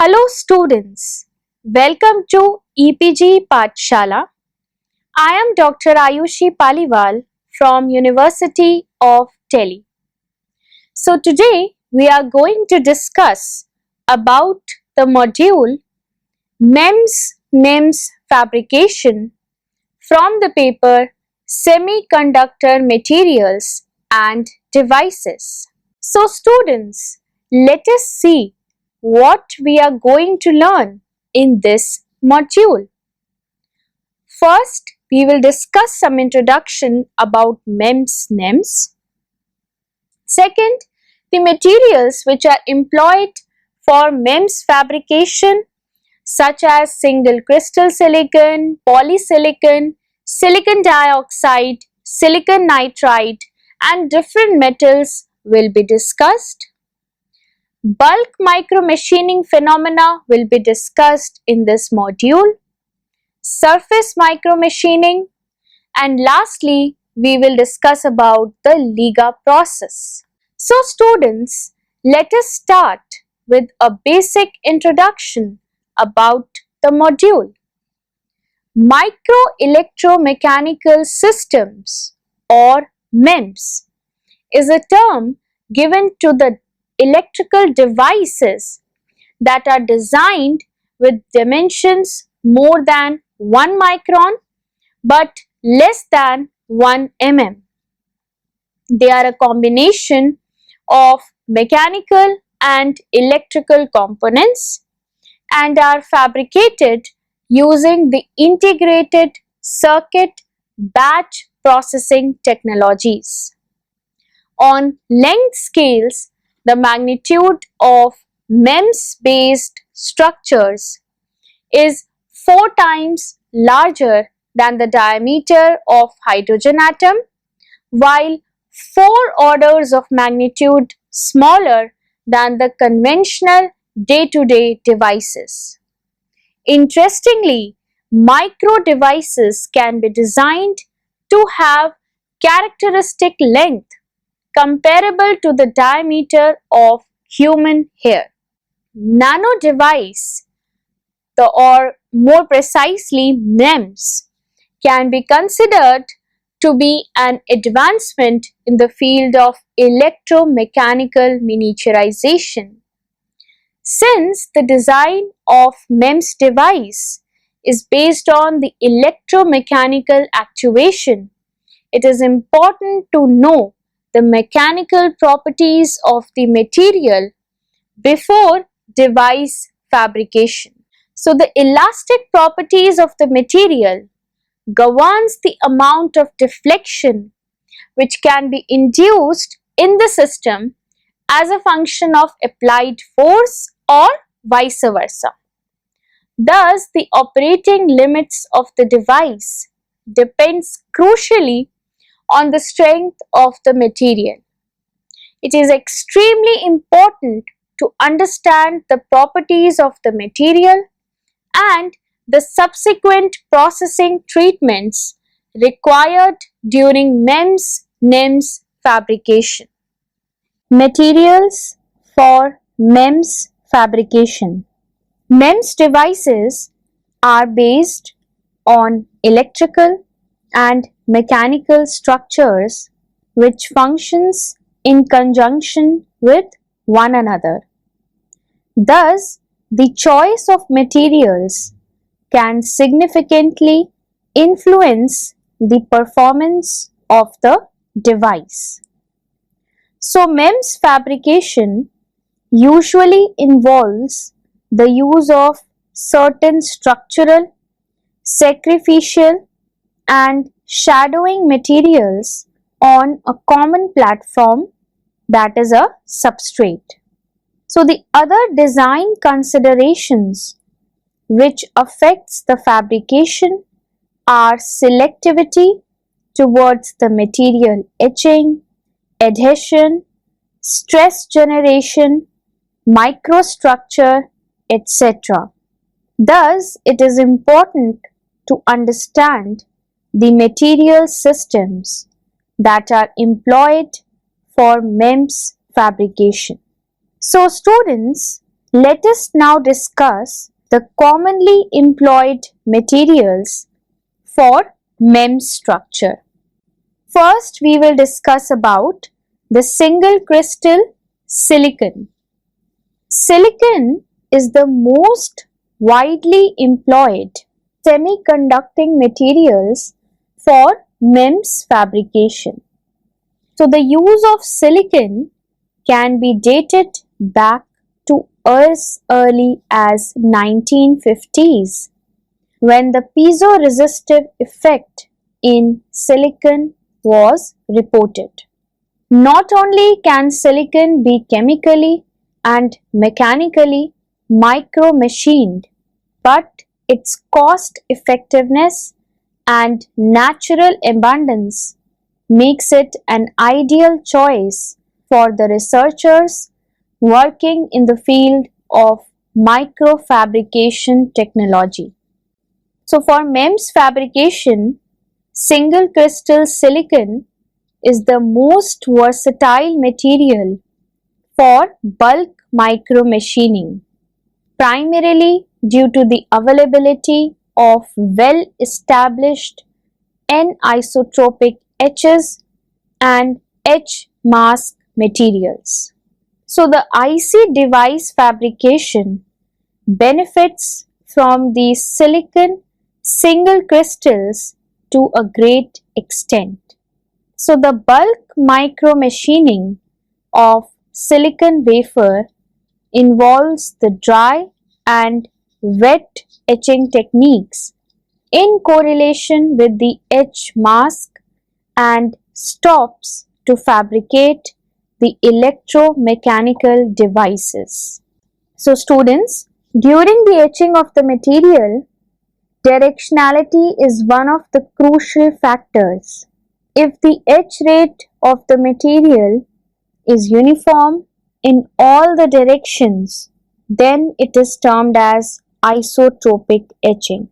Hello students, welcome to EPG Pathshala. I am Dr. Ayushi Paliwal from University of Delhi. So today we are going to discuss about the module MEMS fabrication from the paper Semiconductor Materials and Devices. So students, let us see what we are going to learn in this module. First, we will discuss some introduction about MEMS. Second, the materials which are employed for MEMS fabrication such as single crystal silicon, polysilicon, silicon dioxide, silicon nitride and different metals will be discussed. Bulk micromachining phenomena will be discussed in this module. Surface micromachining, and lastly we will discuss about the Liga process. So students, let us start with a basic introduction about the module. Micro electromechanical systems or MEMS is a term given to the electrical devices that are designed with dimensions more than 1 micron but less than 1 mm. They are a combination of mechanical and electrical components and are fabricated using the integrated circuit batch processing technologies. On length scales, the magnitude of MEMS-based structures is 4 times larger than the diameter of hydrogen atom, while 4 orders of magnitude smaller than the conventional day-to-day devices. Interestingly, micro devices can be designed to have characteristic length comparable to the diameter of human hair. Nano device, or more precisely MEMS, can be considered to be an advancement in the field of electromechanical miniaturization. Since the design of MEMS device is based on the electromechanical actuation, it is important to know the mechanical properties of the material before device fabrication. So the elastic properties of the material governs the amount of deflection which can be induced in the system as a function of applied force or vice versa. Thus, the operating limits of the device depends crucially on the strength of the material. It is extremely important to understand the properties of the material and the subsequent processing treatments required during MEMS fabrication. Materials for MEMS fabrication. MEMS devices are based on electrical and mechanical structures which functions in conjunction with one another. Thus, the choice of materials can significantly influence the performance of the device. So, MEMS fabrication usually involves the use of certain structural, sacrificial and shadowing materials on a common platform, that is a substrate. So the other design considerations which affects the fabrication are selectivity towards the material etching, adhesion, stress generation, microstructure, etc. Thus, it is important to understand the material systems that are employed for MEMS fabrication. So students, Let us now discuss the commonly employed materials for MEMS structure. First, we will discuss about the single crystal silicon. Silicon is the most widely employed semiconducting materials for MEMS fabrication. So the use of silicon can be dated back to as early as 1950s, when the piezoresistive effect in silicon was reported. Not only can silicon be chemically and mechanically micro-machined, but its cost effectiveness and natural abundance makes it an ideal choice for the researchers working in the field of microfabrication technology. So for MEMS fabrication, single crystal silicon is the most versatile material for bulk micromachining, primarily due to the availability of well-established anisotropic etches and etch mask materials. So the IC device fabrication benefits from these silicon single crystals to a great extent. So the bulk micromachining of silicon wafer involves the dry and wet etching techniques in correlation with the etch mask and stops to fabricate the electromechanical devices. So students, during the etching of the material, directionality is one of the crucial factors. If the etch rate of the material is uniform in all the directions, then it is termed as isotropic etching.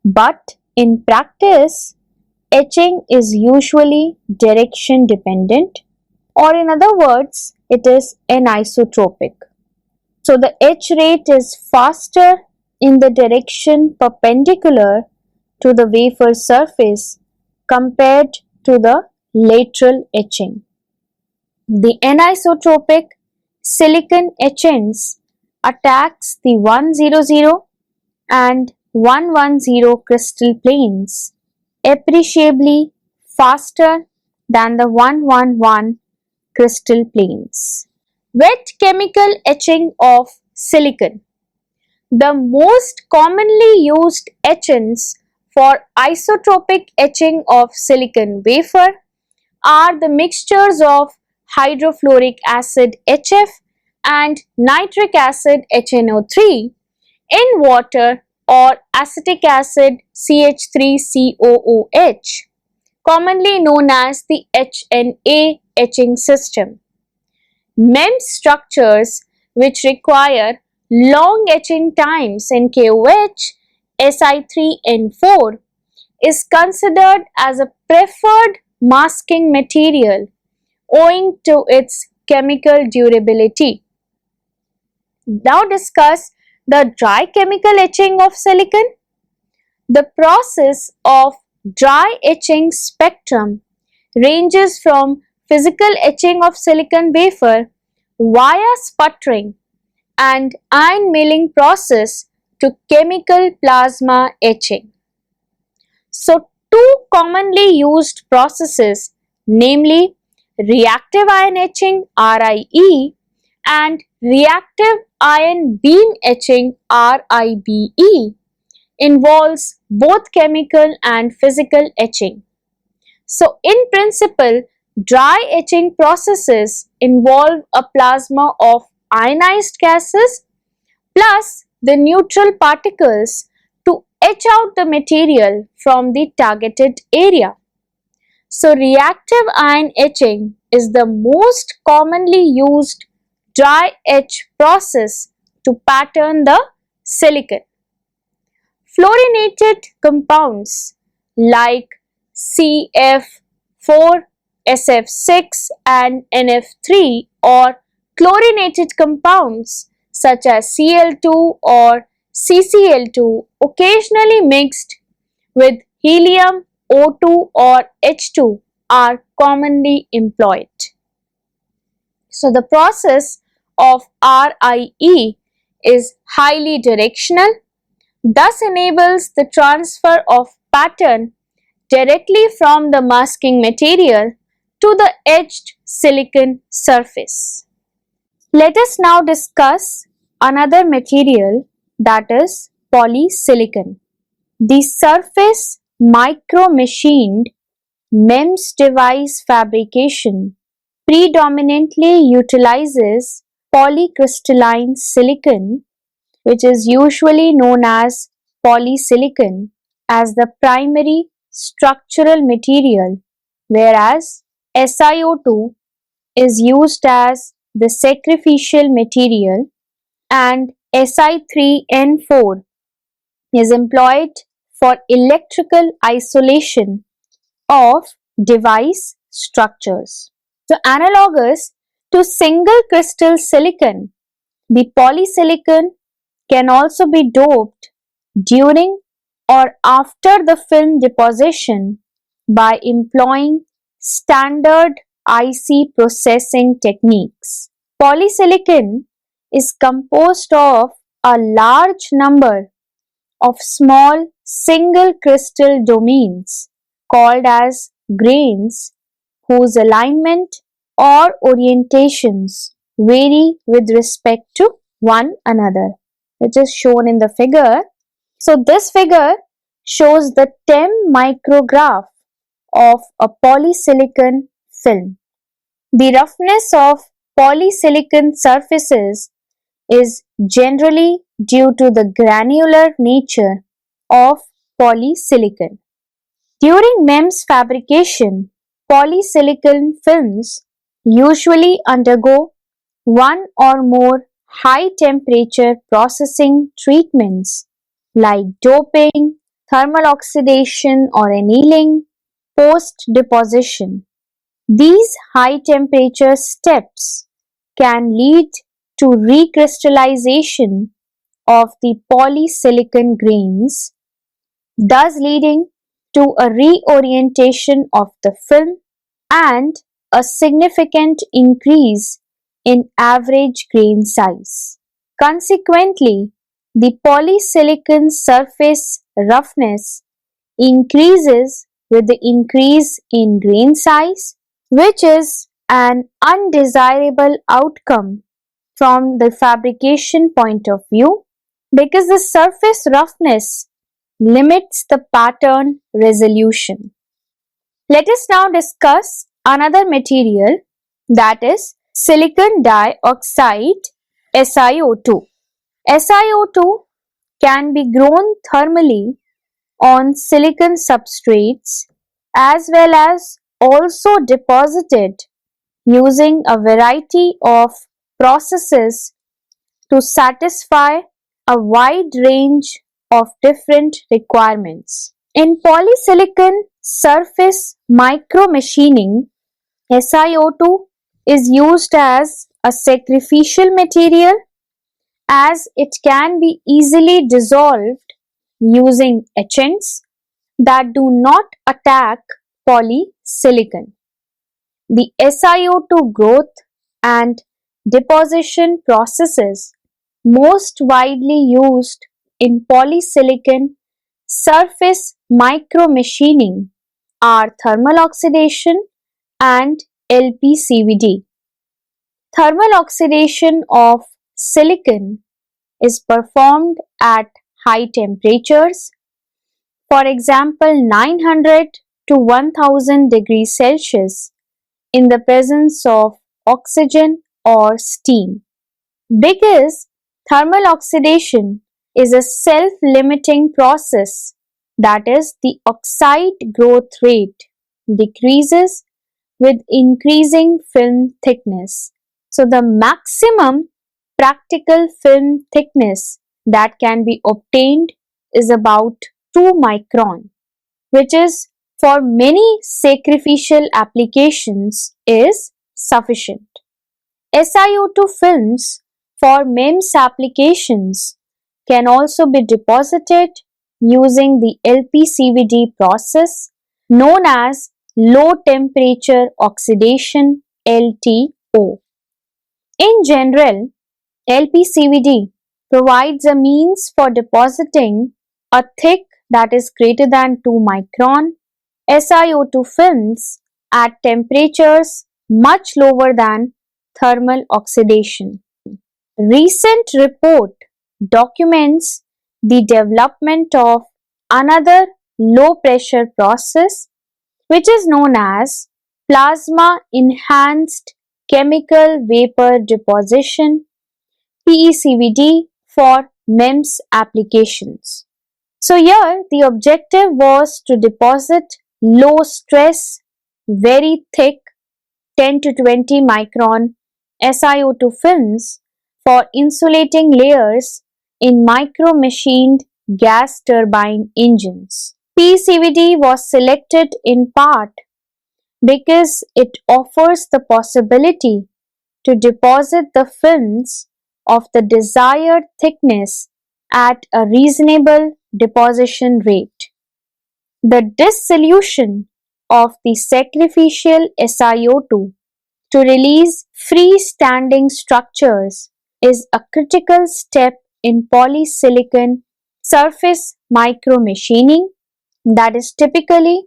But in practice, etching is usually direction dependent, or in other words, it is anisotropic. So the etch rate is faster in the direction perpendicular to the wafer surface compared to the lateral etching. The anisotropic silicon etchants attacks the 100 and 110 crystal planes appreciably faster than the 111 crystal planes. Wet chemical etching of silicon. The most commonly used etchants for isotropic etching of silicon wafer are the mixtures of hydrofluoric acid HF and nitric acid HNO3 in water or acetic acid CH3COOH, commonly known as the HNA etching system. MEMS structures which require long etching times in KOH, Si3N4 is considered as a preferred masking material owing to its chemical durability. Now discuss the dry chemical etching of silicon. The process of dry etching spectrum ranges from physical etching of silicon wafer via sputtering and ion milling process to chemical plasma etching. So two commonly used processes, namely reactive ion etching RIE and reactive ion beam etching RIBE, involves both chemical and physical etching. So in principle, dry etching processes involve a plasma of ionized gases plus the neutral particles to etch out the material from the targeted area. So reactive ion etching is the most commonly used dry etch process to pattern the silicon. Fluorinated compounds like CF4, SF6 and NF3 or chlorinated compounds such as Cl2 or CCl2 occasionally mixed with helium, O2 or H2 are commonly employed. So the process of RIE is highly directional, thus enables the transfer of pattern directly from the masking material to the etched silicon surface. Let us now discuss another material, that is polysilicon. The surface micro-machined MEMS device fabrication predominantly utilizes polycrystalline silicon, which is usually known as polysilicon, as the primary structural material, whereas SiO2 is used as the sacrificial material and Si3N4 is employed for electrical isolation of device structures. So, analogous to single crystal silicon, the polysilicon can also be doped during or after the film deposition by employing standard IC processing techniques. Polysilicon is composed of a large number of small single crystal domains called as grains whose alignment or orientations vary with respect to one another, which is shown in the figure. So this figure shows the TEM micrograph of a polysilicon film. The roughness of polysilicon surfaces is generally due to the granular nature of polysilicon. During MEMS fabrication, polysilicon films usually undergo one or more high temperature processing treatments like doping, thermal oxidation or annealing, post deposition. These high temperature steps can lead to recrystallization of the polysilicon grains, thus leading to a reorientation of the film and a significant increase in average grain size. Consequently, the polysilicon surface roughness increases with the increase in grain size, which is an undesirable outcome from the fabrication point of view because the surface roughness limits the pattern resolution. Let us now discuss another material, that is silicon dioxide SiO2. SiO2 can be grown thermally on silicon substrates as well as also deposited using a variety of processes to satisfy a wide range of different requirements. In polysilicon surface micromachining, SiO2 is used as a sacrificial material as it can be easily dissolved using etchants that do not attack polysilicon. The SiO2 growth and deposition processes most widely used in polysilicon surface micromachining are thermal oxidation and LPCVD. Thermal oxidation of silicon is performed at high temperatures, for example 900 to 1000 degrees Celsius in the presence of oxygen or steam. Because thermal oxidation is a self-limiting process, that is, the oxide growth rate decreases with increasing film thickness. So the maximum practical film thickness that can be obtained is about 2 micron, which is for many sacrificial applications is sufficient. SiO2 films for MEMS applications can also be deposited using the LPCVD process known as low temperature oxidation LTO. In general, LPCVD provides a means for depositing a thick that is greater than 2 micron SiO2 films at temperatures much lower than thermal oxidation. Recent report documents the development of another low pressure process which is known as plasma enhanced chemical vapor deposition PECVD for MEMS applications. So here the objective was to deposit low stress, very thick 10 to 20 micron SiO2 films for insulating layers in micro machined gas turbine engines. PECVD was selected in part because it offers the possibility to deposit the films of the desired thickness at a reasonable deposition rate. The dissolution of the sacrificial SiO2 to release freestanding structures is a critical step in polysilicon surface micromachining, that is typically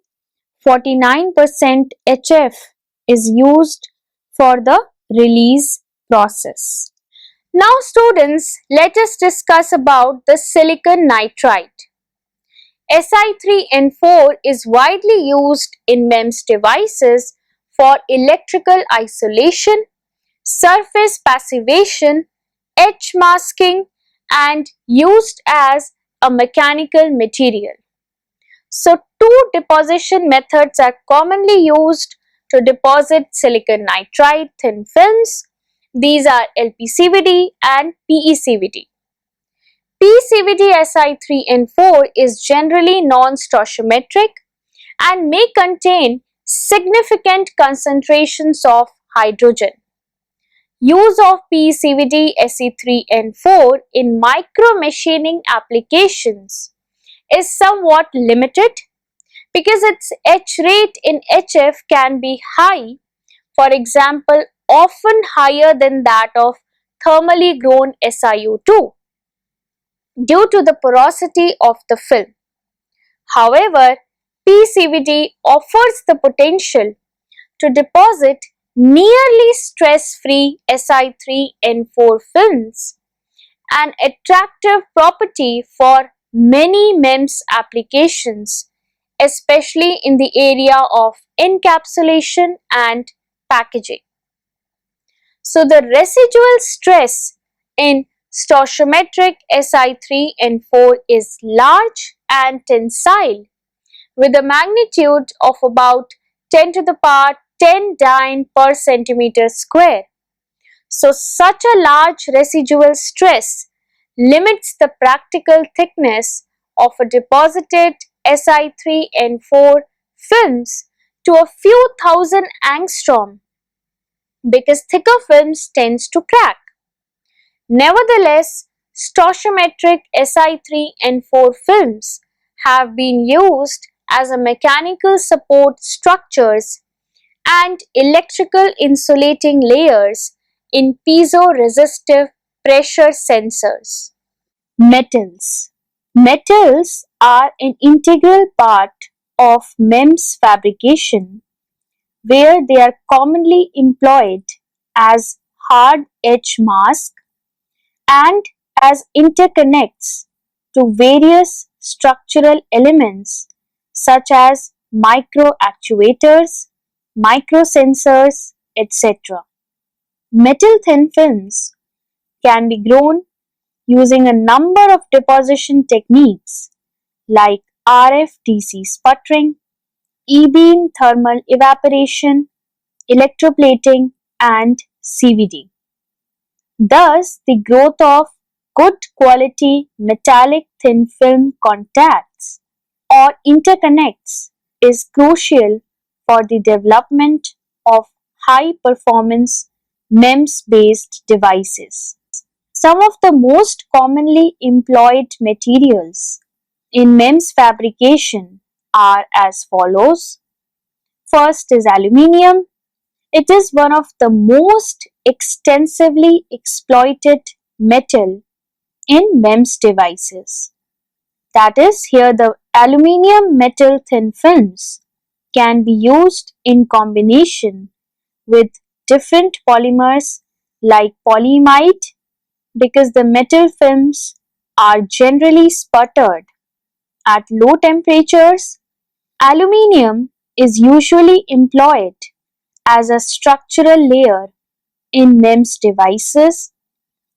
49% HF is used for the release process. Now students, let us discuss about the silicon nitride. Si3N4 is widely used in MEMS devices for electrical isolation, surface passivation, etch masking, and used as a mechanical material. So, two deposition methods are commonly used to deposit silicon nitride thin films. These are LPCVD and PECVD. PECVD Si3N4 is generally non-stoichiometric and may contain significant concentrations of hydrogen. Use of PECVD Se3N4 in micromachining applications is somewhat limited because its etch rate in HF can be high, for example, often higher than that of thermally grown SiO2 due to the porosity of the film. However, PECVD offers the potential to deposit nearly stress-free Si3N4 films, an attractive property for many MEMS applications, especially in the area of encapsulation and packaging. So the residual stress in stoichiometric Si3N4 is large and tensile with a magnitude of about 10 to the power 10 dyne per centimeter square. So such a large residual stress limits the practical thickness of a deposited Si3N4 films to a few thousand angstrom because thicker films tends to crack. Nevertheless, stoichiometric Si3N4 films have been used as a mechanical support structures and electrical insulating layers in piezoresistive pressure sensors. Metals. Metals are an integral part of MEMS fabrication where they are commonly employed as hard etch mask and as interconnects to various structural elements such as micro actuators, microsensors, etc. Metal thin films can be grown using a number of deposition techniques like RFDC sputtering, E-beam thermal evaporation, electroplating, and CVD. Thus, the growth of good quality metallic thin film contacts or interconnects is crucial for the development of high performance MEMS based devices. Some of the most commonly employed materials in MEMS fabrication are as follows. First is aluminium. It is one of the most extensively exploited metal in MEMS devices. That is, here the aluminium metal thin films can be used in combination with different polymers like polyimide because the metal films are generally sputtered at low temperatures. Aluminium is usually employed as a structural layer in MEMS devices,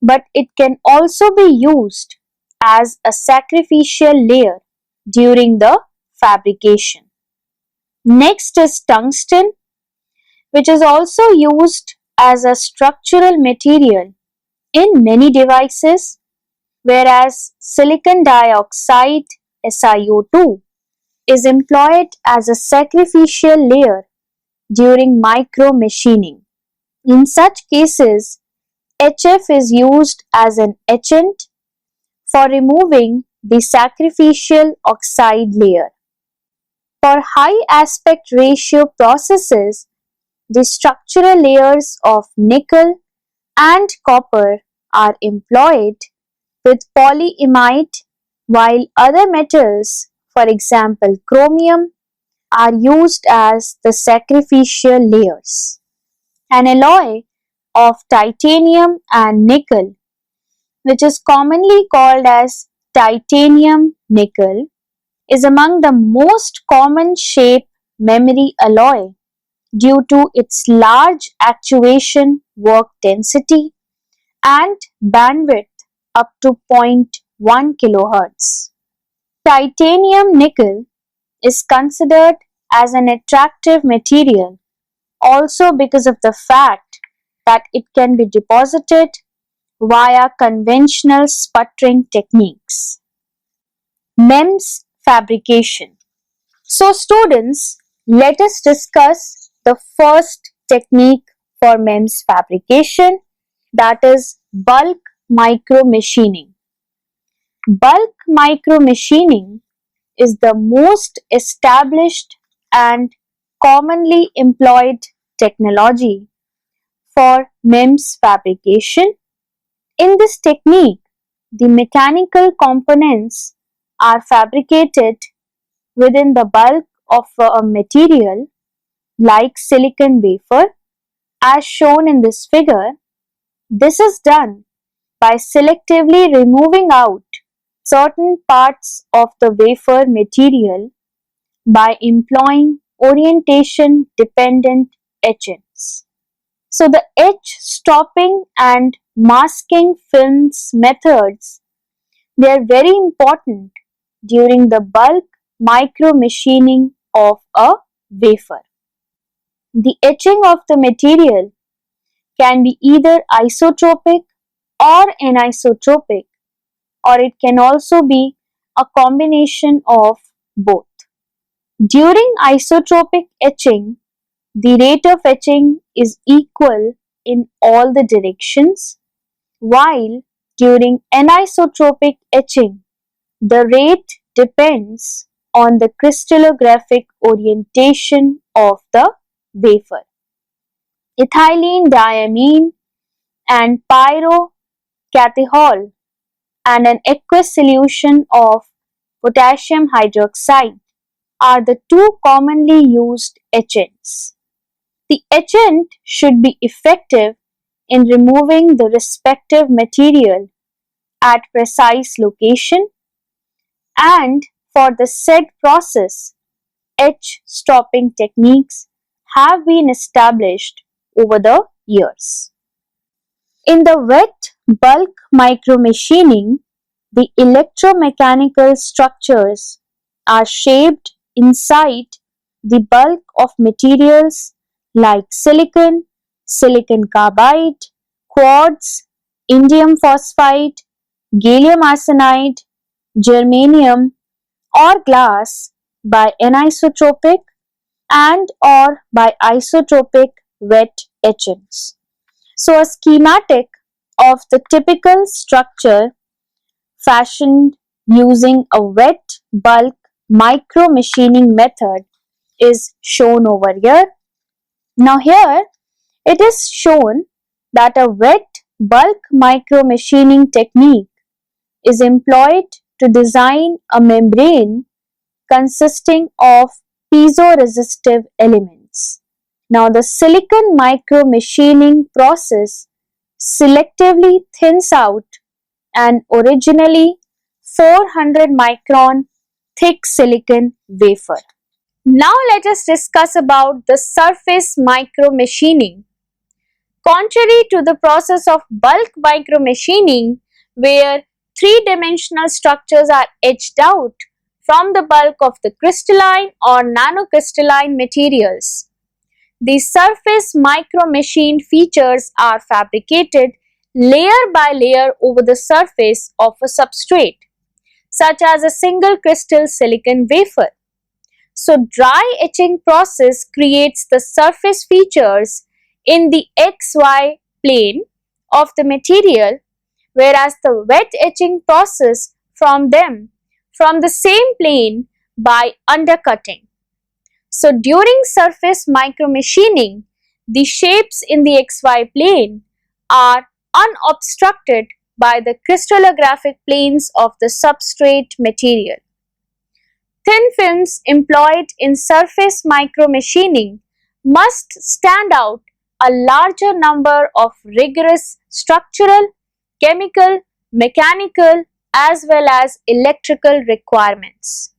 but it can also be used as a sacrificial layer during the fabrication. Next is tungsten, which is also used as a structural material in many devices, whereas silicon dioxide SiO2 is employed as a sacrificial layer during micro machining. In such cases, HF is used as an etchant for removing the sacrificial oxide layer. For high aspect ratio processes, the structural layers of nickel and copper are employed with polyimide, while other metals, for example chromium, are used as the sacrificial layers. An alloy of titanium and nickel, which is commonly called as titanium nickel, is among the most common shape memory alloy due to its large actuation work density and bandwidth up to 0.1 kHz. Titanium nickel is considered as an attractive material also because of the fact that it can be deposited via conventional sputtering techniques. MEMS fabrication. So, students, let us discuss the first technique for MEMS fabrication, that is bulk micro machining. Bulk micro machining is the most established and commonly employed technology for MEMS fabrication. In this technique, the mechanical components are fabricated within the bulk of a material like silicon wafer as shown in this figure. This is done by selectively removing out certain parts of the wafer material by employing orientation dependent etchants. So the etch, stopping and masking films methods, they are very important during the bulk micro machining of a wafer. The etching of the material can be either isotropic or anisotropic, or it can also be a combination of both. During isotropic etching, the rate of etching is equal in all the directions, while during anisotropic etching, the rate depends on the crystallographic orientation of the wafer. Ethylene diamine and pyrocatechol and an aqueous solution of potassium hydroxide are the two commonly used etchants. The etchant should be effective in removing the respective material at precise location, and for the said process, etch stopping techniques have been established over the years. In the wet bulk micromachining, the electromechanical structures are shaped inside the bulk of materials like silicon, silicon carbide, quartz, indium phosphide, gallium arsenide, germanium, or glass by anisotropic and or by isotropic wet etchants. So a schematic of the typical structure fashioned using a wet bulk micro machining method is shown over here. Now here it is shown that a wet bulk micro machining technique is employed to design a membrane consisting of piezoresistive elements. Now the silicon micro machining process selectively thins out an originally 400 micron thick silicon wafer. Now let us discuss about the surface micro machining. Contrary to the process of bulk micro machining, where three-dimensional structures are etched out from the bulk of the crystalline or nanocrystalline materials, the surface micro machined features are fabricated layer by layer over the surface of a substrate, such as a single crystal silicon wafer. So dry etching process creates the surface features in the XY plane of the material, whereas the wet etching process from the same plane by undercutting. So during surface micromachining, the shapes in the XY plane are unobstructed by the crystallographic planes of the substrate material. Thin films employed in surface micromachining must stand out a larger number of rigorous structural, chemical, mechanical as well as electrical requirements.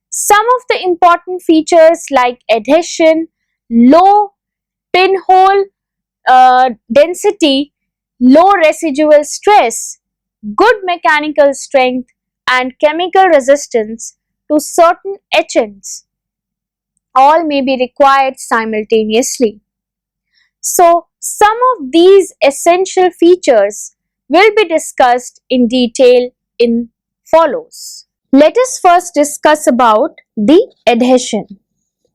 Some of the important features like adhesion, low pinhole density, low residual stress, good mechanical strength and chemical resistance to certain etchants all may be required simultaneously. So, some of these essential features will be discussed in detail in follows. Let us first discuss about the adhesion.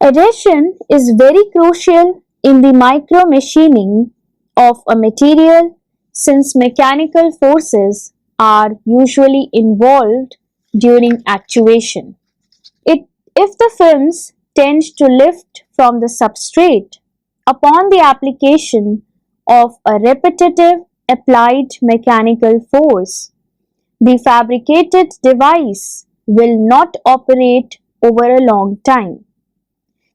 Adhesion is very crucial in the micro machining of a material since mechanical forces are usually involved during actuation. If the films tend to lift from the substrate upon the application of a repetitive applied mechanical force, the fabricated device will not operate over a long time.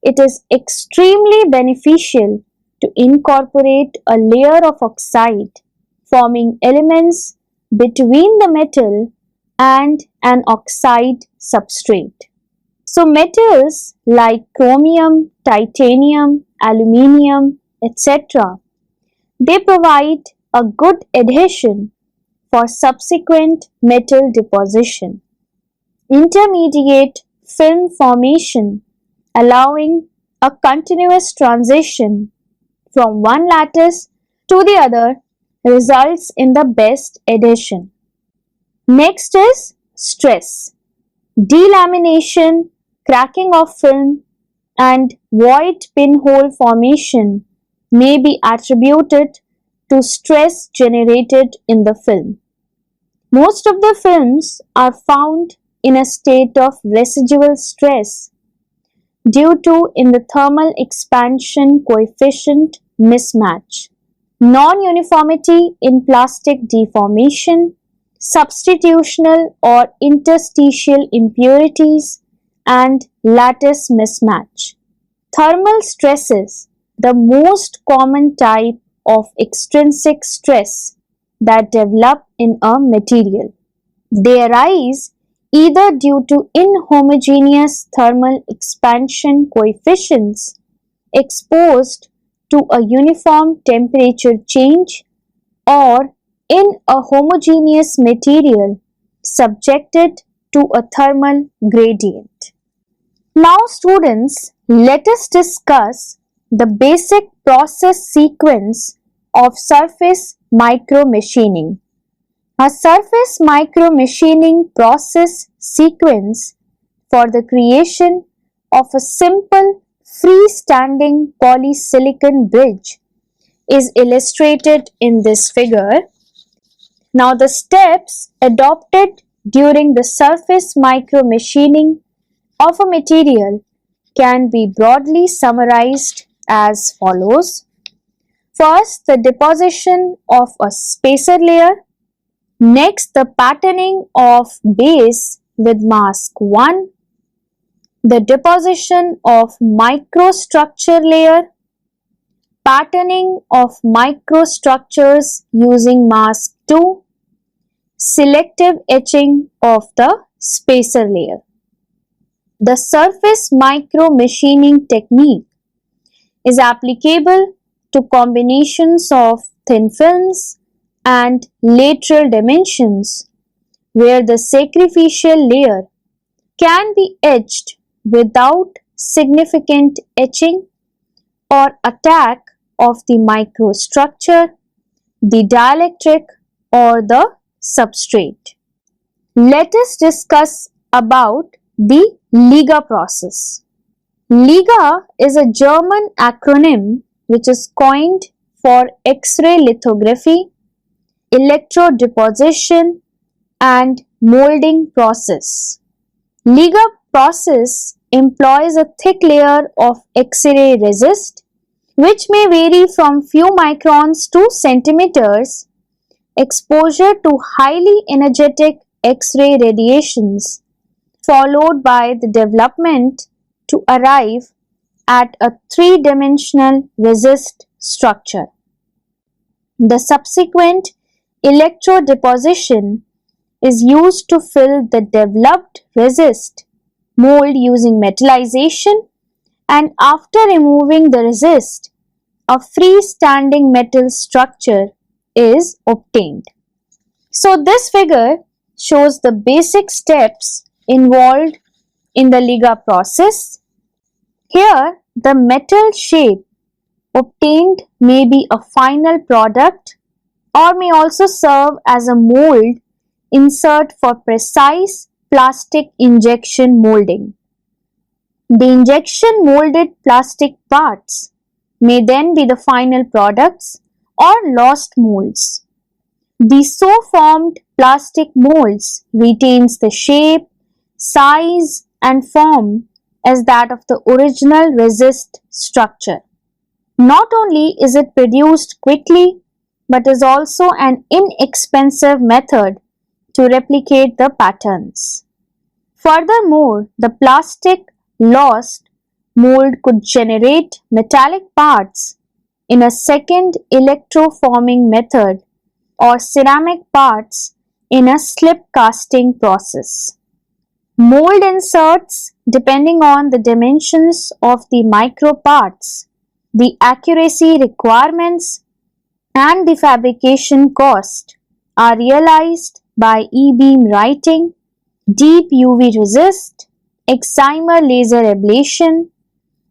It is extremely beneficial to incorporate a layer of oxide forming elements between the metal and an oxide substrate. So metals like chromium, titanium, aluminium, etc. they provide a good adhesion for subsequent metal deposition. Intermediate film formation allowing a continuous transition from one lattice to the other results in the best adhesion. Next is stress. Delamination, cracking of film and void pinhole formation may be attributed to stress generated in the film. Most of the films are found in a state of residual stress due to in the thermal expansion coefficient mismatch, non-uniformity in plastic deformation, substitutional or interstitial impurities, and lattice mismatch. Thermal stresses, the most common type of extrinsic stress that develop in a material. They arise either due to inhomogeneous thermal expansion coefficients exposed to a uniform temperature change or in a homogeneous material subjected to a thermal gradient. Now students, let us discuss the basic process sequence of surface micromachining. A surface micromachining process sequence for the creation of a simple freestanding polysilicon bridge is illustrated in this figure. Now the steps adopted during the surface micromachining of a material can be broadly summarized as follows. First, the deposition of a spacer layer. Next, the patterning of base with mask 1. The deposition of microstructure layer. Patterning of microstructures using mask 2. Selective etching of the spacer layer. The surface micromachining technique is applicable to combinations of thin films and lateral dimensions where the sacrificial layer can be etched without significant etching or attack of the microstructure, the dielectric or the substrate. Let us discuss about the LIGA process. LIGA is a German acronym which is coined for X-ray lithography, electrodeposition and molding process. LIGA process employs a thick layer of X-ray resist which may vary from few microns to centimeters, exposure to highly energetic X-ray radiations followed by the development to arrive at a three-dimensional resist structure. The subsequent electrodeposition is used to fill the developed resist mold using metallization, and after removing the resist, a freestanding metal structure is obtained. So this figure shows the basic steps involved in the LIGA process. Here, the metal shape obtained may be a final product or may also serve as a mold insert for precise plastic injection molding. The injection molded plastic parts may then be the final products or lost molds. The so formed plastic molds retains the shape, size and form as that of the original resist structure. Not only is it produced quickly, but is also an inexpensive method to replicate the patterns. Furthermore, the plastic lost mold could generate metallic parts in a second electroforming method or ceramic parts in a slip casting process. Mold inserts, depending on the dimensions of the micro parts, the accuracy requirements and the fabrication cost are realized by E-beam writing, deep UV resist, excimer laser ablation,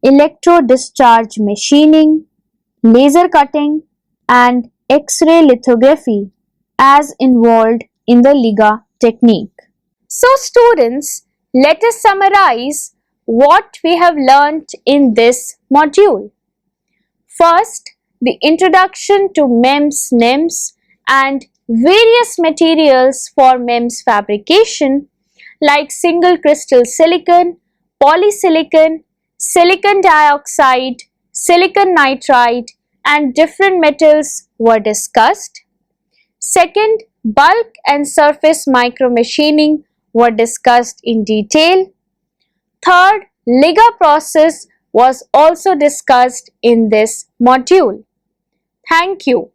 electro-discharge machining, laser cutting and X-ray lithography as involved in the LIGA technique. So students, let us summarize what we have learnt in this module. First, the introduction to MEMS, NEMS and various materials for MEMS fabrication like single crystal silicon, polysilicon, silicon dioxide, silicon nitride and different metals were discussed. Second, bulk and surface micromachining were discussed in detail. Third, LIGA process was also discussed in this module. Thank you.